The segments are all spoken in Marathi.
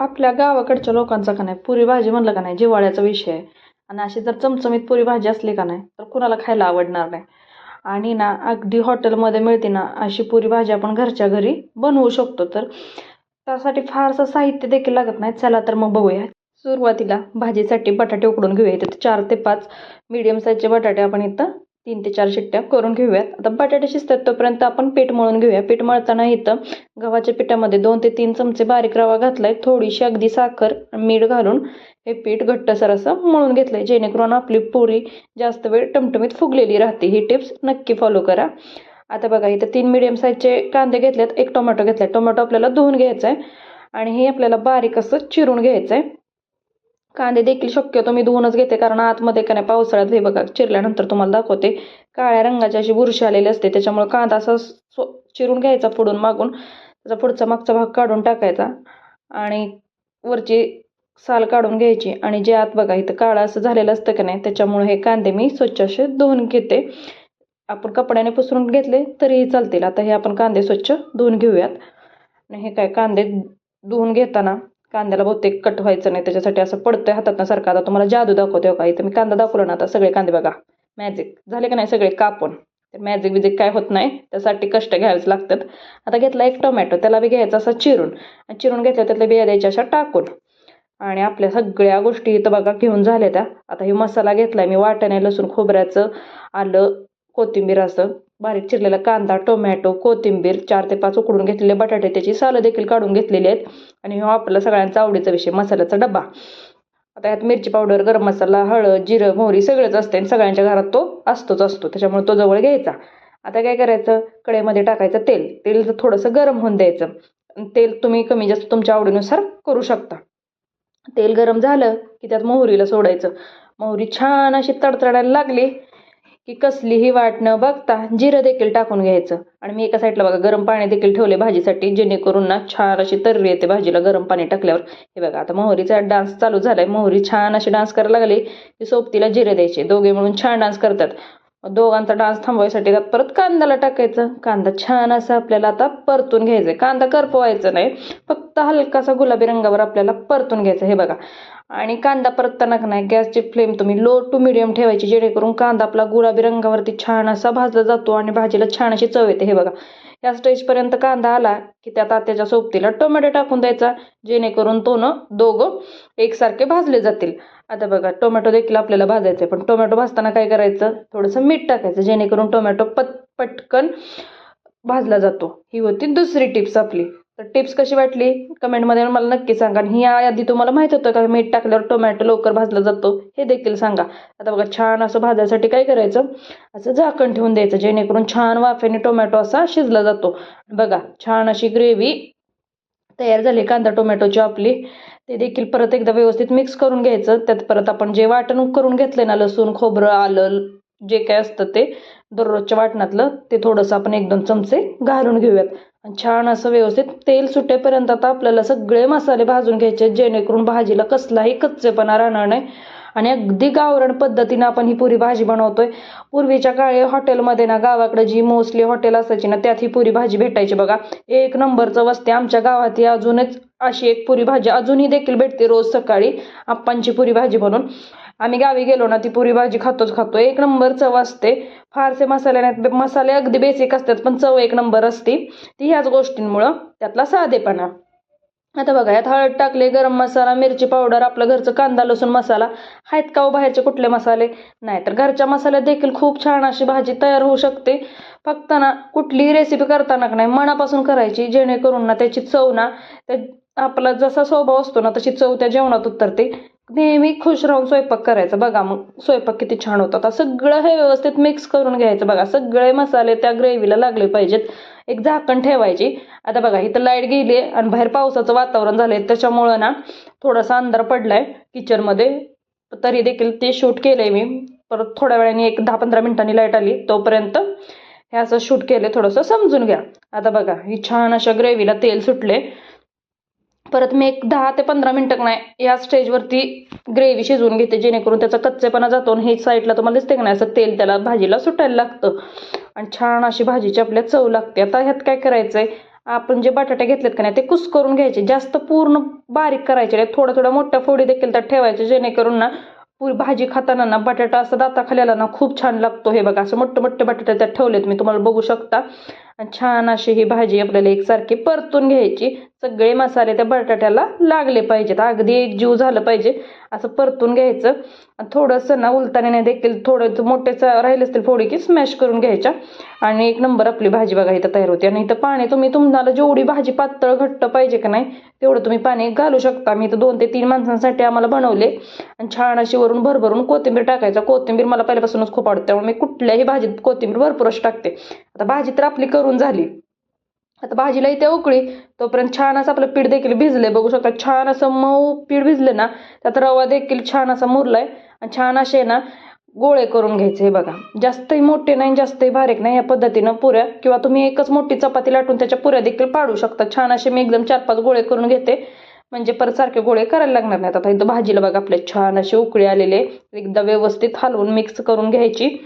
आपल्या गावाकडच्या लोकांचा का नाही पुरी भाजी म्हणलं का नाही जिव्हाळ्याचा विषय आहे. आणि अशी जर चमचमीत पुरी भाजी असली का नाही तर कुणाला खायला आवडणार नाही. आणि ना अगदी हॉटेलमध्ये मिळते ना अशी पुरी भाजी आपण घरच्या घरी बनवू शकतो. तर त्यासाठी फारसं साहित्य देखील लागत नाही. चला तर मग बघूया. सुरुवातीला भाजीसाठी बटाटे उकडून घेऊया. इथं 4 ते 5 मीडियम साईजचे बटाटे आपण इथं 3 ते 4 शिट्ट्या करून घेऊयात. आता बटाटे शिजतात तोपर्यंत आपण पीठ मळून घेऊया. पीठ मळताना इथं गव्हाच्या पिठामध्ये 2 ते 3 चमचे बारीक रवा घातलाय, थोडीशी अगदी साखर मीठ घालून हे पीठ घट्टसर असं मळून घेतलंय, जेणेकरून आपली पुरी जास्त वेळ टमटमीत फुगलेली राहते. ही टिप्स नक्की फॉलो करा. आता बघा इथं 3 मीडियम साईजचे कांदे घेतलेत, 1 टोमॅटो घेतलाय. टोमॅटो आपल्याला धुवून घ्यायचा आहे आणि हे आपल्याला बारीक असं चिरून घ्यायचं आहे. कांदे देखील शक्यतो मी धुवूनच घेते, कारण आतमध्ये का नाही पावसाळ्यात हे बघा चिरल्यानंतर तुम्हाला दाखवते काळ्या रंगाची अशी बुरशी आलेली असते. त्याच्यामुळे कांदा असा चिरून घ्यायचा पुढून मागून, त्याचा पुढचा मागचा भाग काढून टाकायचा आणि वरची साल काढून घ्यायची. आणि जे आत बघा इथं काळं असं झालेलं असतं का नाही, त्याच्यामुळे हे कांदे मी स्वच्छ असे धुवून घेते. आपण कपड्याने पुसून घेतले तरीही चालतील. आता हे आपण कांदे स्वच्छ धुवून घेऊयात. आणि हे काय कांदे धुवून घेताना कांद्याला बहुतेक कट व्हायचं नाही, त्याच्यासाठी असं पडतंय हातातनं सारखं. आता तुम्हाला जादू दाखवते का, इथं मी कांदा दाखवला ना, आता सगळे कांदे बघा मॅजिक झाले का नाही सगळे कापून. तर मॅजिक बिजिक काय होत नाही, त्यासाठी कष्ट घ्यावेच लागतात. आता घेतला 1 टोमॅटो, त्याला बी घ्यायचा असा चिरून घेतल्या, त्यातल्या बिया द्यायच्या अशा टाकून. आणि आपल्या सगळ्या गोष्टी इथं बघा घेऊन झाल्या त्या. आता हे मसाला घेतलाय मी वाटाणे, लसूण, खोबऱ्याचं, आलं, कोथिंबीर, असं बारीक चिरलेला कांदा, टोमॅटो, कोथिंबीर, 4 ते 5 उकडून घेतलेले बटाटे, त्याची सालं देखील काढून घेतलेली आहेत. आणि हा आपला सगळ्यांचा आवडीचा विषय मसाल्याचा डबा. आता यात मिरची पावडर, गरम मसाला, हळद, जिरं, मोहरी सगळंच असते आणि सगळ्यांच्या घरात तो असतो, त्याच्यामुळे तो जवळ घ्यायचा. आता काय करायचं, कढईमध्ये टाकायचं तेल थोडंसं गरम होऊन द्यायचं. तेल तुम्ही कमी जास्त तुमच्या आवडीनुसार करू शकता. तेल गरम झालं की त्यात मोहरीला सोडायचं. मोहरी छान अशी तडतडायला लागली की कसलीही वाट न बघता जिरं देखील टाकून घ्यायचं. आणि मी एका साईडला बघा गरम पाणी देखील ठेवले भाजीसाठी, जेणेकरून ना छान अशी तर्री येते भाजीला गरम पाणी टाकल्यावर. हे बघा आता मोहरीचा डान्स चालू झालाय. मोहरी छान अशी डान्स करायला लागली की सोबतीला जिरे द्यायचे. दोघे मिळून छान डान्स करतात. दोघांचा डान्स थांबवायसाठी त्यात परत कांद्याला टाकायचं. कांदा छान असा आपल्याला आता परतून घ्यायचा. कांदा करपवायचा नाही, फक्त हलकासा गुलाबी रंगावर आपल्याला परतून घ्यायचा. हे बघा. आणि कांदा परतताना का नाही गॅसची फ्लेम तुम्ही लो टू मिडियम ठेवायची, जेणेकरून कांदा आपला गुलाबी रंगावरती छान असा भाजला जातो आणि भाजीला छान अशी चव येते. हे बघा या स्टेजपर्यंत कांदा आला की त्यात त्याच्या सोबतीला टोमॅटो टाकून द्यायचा, जेणेकरून तो दोघं एकसारखे भाजले जातील. आता बघा टोमॅटो देखील आपल्याला भाजायचं आहे, पण टोमॅटो भाजताना काय करायचं, थोडंसं मीठ टाकायचं, जेणेकरून टोमॅटो पटकन भाजला जातो. ही होती दुसरी टिप्स आपली. तर टिप्स कशी वाटली कमेंटमध्ये मला नक्की सांगा. आणि ही आधी तुम्हाला माहित होतं का मीठ टाकल्यावर टोमॅटो लवकर भाजला जातो, हे देखील सांगा. आता बघा छान असं भाजायसाठी काय करायचं, असं झाकण ठेवून द्यायचं, जेणेकरून छान वाफेने टोमॅटो असा शिजला जातो. बघा छान अशी ग्रेव्ही तयार झाली कांदा टोमॅटोची आपली. ते देखील परत एकदा व्यवस्थित मिक्स करून घ्यायचं. त्यात परत आपण जे वाटण करून घेतलंय ना, लसूण, खोबरं, आलं, जे काय असतं ते दररोजच्या वाटणातलं, ते थोडंसं आपण 1-2 चमचे घालून घेऊयात. आणि छान असं व्यवस्थित तेल सुटेपर्यंत आता आपल्याला सगळे मसाले भाजून घ्यायचे, जेणेकरून भाजीला कसलाही कच्चेपणा राहणार नाही. आणि अगदी गावरान पद्धतीनं आपण ही पुरी भाजी बनवतोय. पूर्वीच्या काळी हॉटेलमध्ये ना, गावाकडे जी मोस्टली हॉटेल असायची ना, त्यात ही पुरी भाजी भेटायची बघा. 1 नंबरचं वस्ते. आमच्या गावात ही अजूनच अशी एक पुरी भाजी अजूनही देखील भेटते रोज सकाळी, आप्पांची पुरी भाजी म्हणून. आम्ही गावी गेलो ना ती पुरी भाजी खातो. 1 नंबर चव असते. फारसे मसाले नाहीत, मसाले अगदी बेसिक असतात, पण चव 1 नंबर असते. ती ह्याच गोष्टींमुळं, त्यातला साधेपणा. आता बघा यात हळद टाकले, गरम मसाला, मिरची पावडर, आपलं घरचं कांदा लसूण मसाला. आहेत का बाहेरचे कुठले मसाले? नाही तर घरच्या मसाल्यात देखील खूप छान अशी भाजी तयार होऊ शकते. फक्त ना कुठलीही रेसिपी करताना नाही मनापासून करायची, जेणेकरून ना त्याची चव ना, आपला जसा स्वभाव असतो ना तशी चव त्या जेवणात उतरते. नेहमी खुश राहून स्वयंपाक करायचा. बघा मग स्वयंपाक किती छान होतो. आता सगळं हे व्यवस्थित मिक्स करून घ्यायचं. बघा सगळे मसाले त्या ग्रेव्हीला लागले पाहिजेत. एक झाकण ठेवायची. आता बघा इथं लाईट गेली आणि बाहेर पावसाचं वातावरण झालंय, त्याच्यामुळं ना थोडासा अंधार पडलाय किचनमध्ये, तरी देखील ते शूट केलंय मी. परत थोड्या वेळाने 10-15 मिनिटांनी लाईट आली, तोपर्यंत हे असं शूट केलं, थोडंसं समजून घ्या. आता बघा ही छान अशा ग्रेव्हीला तेल सुटले. परत मी 10 ते 15 मिनिटं नाही या स्टेजवरती ग्रेव्ही शिजवून घेते, जेणेकरून त्याचा कच्चेपणा जातो. आणि हे साईडला तुम्हाला दिसते का नाही असं तेल त्याला भाजीला सुटायला लागतं आणि छान अशी भाजीची आपल्या चव लागते. आता ह्यात काय करायचंय, आपण जे बटाटे घेतलेत का नाही ते कुस्करून घ्यायचे, जास्त पूर्ण बारीक करायचे नाही, थोड्या थोड्या मोठ्या फोडी देखील त्यात ठेवायचे, जेणेकरून ना पुरी भाजी खाताना ना बटाटा असं दाताखाली आला ना खूप छान लागतो. हे बघा असं मोठे मोठे बटाटे त्यात ठेवलेत मी, तुम्हाला बघू शकता. आणि छान अशी ही भाजी आपल्याला एकसारखी परतून घ्यायची, सगळे मसाले त्या बटाट्याला लागले पाहिजेत, अगदी एक जीव झालं पाहिजे असं परतून घ्यायचं. थोडंसं ना उलताने देखील थोडं मोठेच राहिले असतील फोडी की स्मॅश करून घ्यायच्या आणि एक नंबर आपली भाजी बघा इथं तयार होते. आणि इथं पाणी तुम्हाला जेवढी भाजी पातळ घट्ट पाहिजे का नाही तेवढं तुम्ही पाणी घालू शकता. मी इथं 2 ते 3 माणसांसाठी आम्हाला बनवले. आणि छान अशी वरून भरभरून कोथिंबीर टाकायचा. कोथिंबीर मला पहिल्यापासूनच खूप आवडते, त्यामुळे मी कुठल्याही भाजीत कोथिंबीर भरपूरच टाकते. आता भाजी तर आपली करून झाली, आता भाजीला इथे उकळी, तोपर्यंत छान असं आपलं पीठ देखील भिजलंय, बघू शकता. छान असं मऊ पीठ भिजलं ना, त्यात रवा देखील छान असा मुरलाय. आणि छान असे ना गोळे करून घ्यायचे. हे बघा जास्तही मोठे नाही जास्तही बारीक नाही, या पद्धतीनं पुऱ्या, किंवा तुम्ही एकच मोठी चपाती लाटून त्याच्या पुऱ्या देखील पाडू शकता. छान असे मी एकदम 4-5 गोळे करून घेते, म्हणजे परत सारखे गोळे करायला लागणार नाहीत. आता इथं भाजीला बघा आपले छान असे उकळी आलेले, एकदा व्यवस्थित हलवून मिक्स करून घ्यायची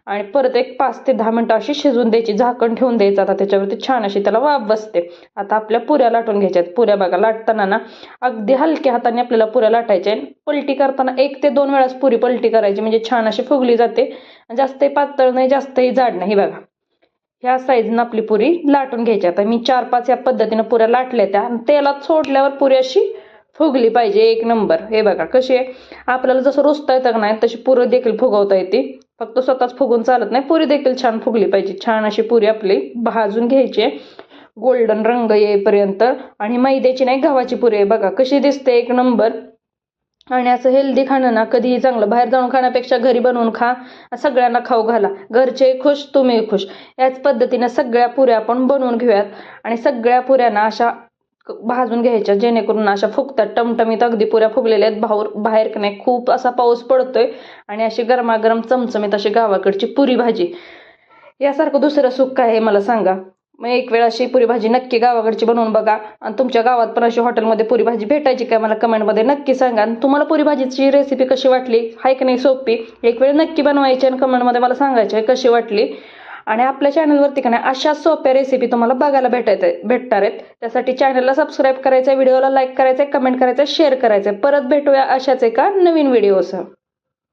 आणि परत एक 5 ते 10 मिनिटं अशी शिजवून द्यायची, झाकण ठेवून द्यायचं. आता त्याच्यावरती छान अशी त्याला वाफ बसते. आता आपल्या पुऱ्या लाटून घ्यायच्यात. पुऱ्या बघा लाटताना ना अगदी हलक्या हाताने आपल्याला पुऱ्या लाटायच्या. पलटी करताना 1 ते 2 वेळाच पुरी पलटी करायची, म्हणजे छान अशी फुगली जाते. जास्तही पातळ नाही जास्तही जाड नाही. बघा ह्या साईजनं आपली पुरी लाटून घ्यायची. आता मी 4-5 या पद्धतीनं पुऱ्या लाटल्या त्या, आणि तेलात सोडल्यावर पुरी अशी फुगली पाहिजे, एक नंबर. हे बघा कशी आहे, आपल्याला जसं रोजता येतं का नाही तशी पुरी देखील फुगवता येते, फक्त स्वतःच फुगून चालत नाही, पुरी देखील छान फुगली पाहिजे. छान अशी पुरी आपली भाजून घ्यायची गोल्डन रंग येईपर्यंत. आणि मैद्याची नाही गव्हाची पुरी आहे, बघा कशी दिसते, एक नंबर. आणि असं हेल्दी खाणं ना कधीही चांगलं, बाहेर जाऊन खाण्यापेक्षा घरी बनवून खा, सगळ्यांना खाऊ घाला, घरचे खुश तुम्ही खुश. याच पद्धतीने सगळ्या पुऱ्या आपण बनवून घेऊयात. आणि सगळ्या पुऱ्यांना अशा भाजून घ्यायच्या, जेणेकरून अशा फुगतात टमटमीत. अगदी पुऱ्या फुगलेल्या आहेत. बाहेर का नाही खूप असा पाऊस पडतोय, आणि अशी गरमागरम चमचमीत अशी गावाकडची पुरी भाजी, यासारखं दुसरं सुख काय आहे मला सांगा. मग एक वेळ अशी पुरी भाजी नक्की गावाकडची बनवून बघा. आणि तुमच्या गावात पण अशी हॉटेलमध्ये पुरी भाजी भेटायची काय मला कमेंटमध्ये नक्की सांगा. आणि तुम्हाला पुरी भाजीची रेसिपी कशी वाटली, हाय की नाही सोपी, एक वेळ नक्की बनवायची आणि कमेंटमध्ये मला सांगायची कशी वाटली. आणि आपल्या चॅनलवरती का नाही अशा सोप्या रेसिपी तुम्हाला बघायला भेटणार आहेत. त्यासाठी चॅनलला सबस्क्राईब करायचं, व्हिडिओला लाईक करायचं, कमेंट करायचं, शेअर करायचं. परत भेटूया अशाच एका नवीन व्हिडिओसह.